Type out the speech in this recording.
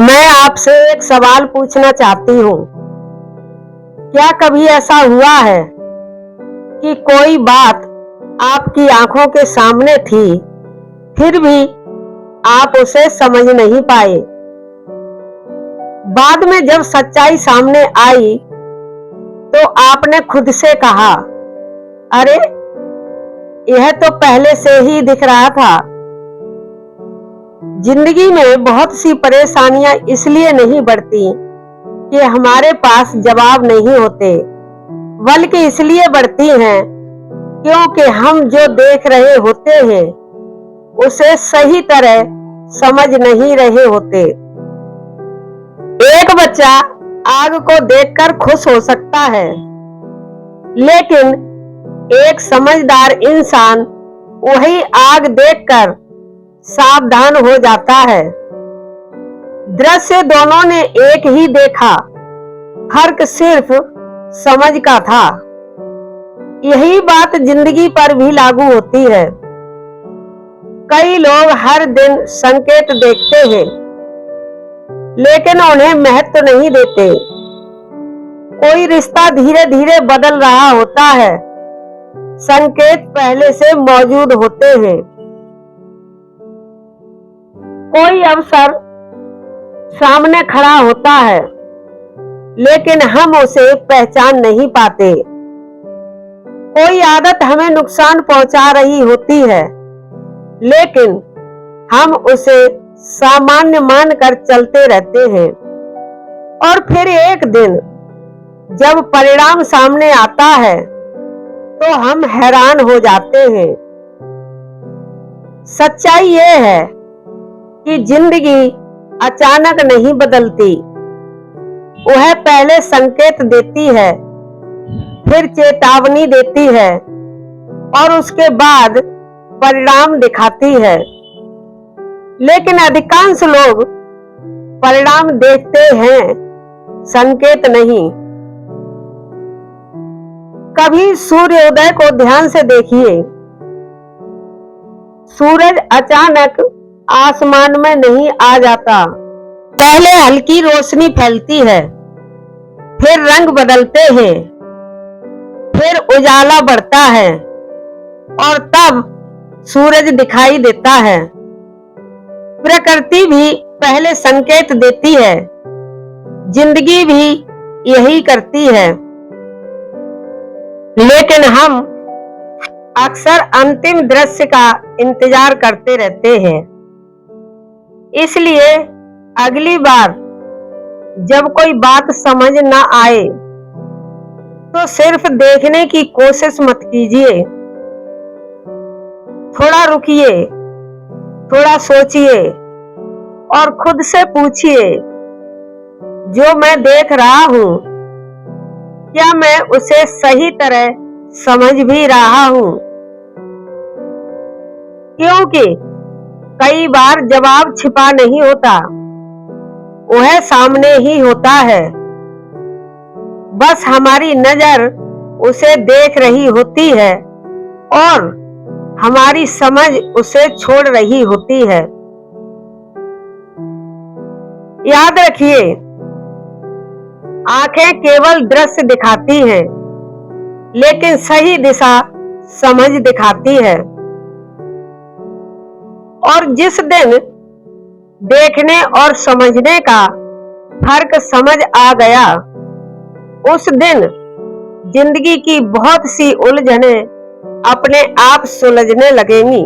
मैं आपसे एक सवाल पूछना चाहती हूँ। क्या कभी ऐसा हुआ है कि कोई बात आपकी आंखों के सामने थी, फिर भी आप उसे समझ नहीं पाए? बाद में जब सच्चाई सामने आई, तो आपने खुद से कहा, अरे, यह तो पहले से ही दिख रहा था। जिंदगी में बहुत सी परेशानियां इसलिए नहीं बढ़ती कि हमारे पास जवाब नहीं होते, बल्कि इसलिए बढ़ती हैं क्योंकि हम जो देख रहे होते हैं उसे सही तरह समझ नहीं रहे होते। एक बच्चा आग को देखकर खुश हो सकता है, लेकिन एक समझदार इंसान वही आग देखकर सावधान हो जाता है। दृश्य दोनों ने एक ही देखा, फर्क सिर्फ समझ का था। यही बात जिंदगी पर भी लागू होती है। कई लोग हर दिन संकेत देखते हैं, लेकिन उन्हें महत्व नहीं देते। कोई रिश्ता धीरे धीरे बदल रहा होता है, संकेत पहले से मौजूद होते हैं। कोई अवसर सामने खड़ा होता है, लेकिन हम उसे पहचान नहीं पाते। कोई आदत हमें नुकसान पहुंचा रही होती है, लेकिन हम उसे सामान्य मानकर चलते रहते हैं। और फिर एक दिन जब परिणाम सामने आता है, तो हम हैरान हो जाते हैं। सच्चाई ये है कि जिंदगी अचानक नहीं बदलती। वह पहले संकेत देती है, फिर चेतावनी देती है, और उसके बाद परिणाम दिखाती है। लेकिन अधिकांश लोग परिणाम देखते हैं, संकेत नहीं। कभी सूर्योदय को ध्यान से देखिए। सूरज अचानक आसमान में नहीं आ जाता। पहले हल्की रोशनी फैलती है, फिर रंग बदलते हैं, फिर उजाला बढ़ता है, और तब सूरज दिखाई देता है। प्रकृति भी पहले संकेत देती है, जिंदगी भी यही करती है। लेकिन हम अक्सर अंतिम दृश्य का इंतजार करते रहते हैं। इसलिए अगली बार जब कोई बात समझ ना आए, तो सिर्फ देखने की कोशिश मत कीजिए। थोड़ा रुकिए, थोड़ा सोचिए, और खुद से पूछिए, जो मैं देख रहा हूं, क्या मैं उसे सही तरह समझ भी रहा हूं? क्योंकि कई बार जवाब छिपा नहीं होता, वह सामने ही होता है। बस हमारी नजर उसे देख रही होती है, और हमारी समझ उसे छोड़ रही होती है। याद रखिए, आंखें केवल दृश्य दिखाती हैं, लेकिन सही दिशा समझ दिखाती है। और जिस दिन देखने और समझने का फर्क समझ आ गया, उस दिन जिंदगी की बहुत सी उलझनें अपने आप सुलझने लगेंगी।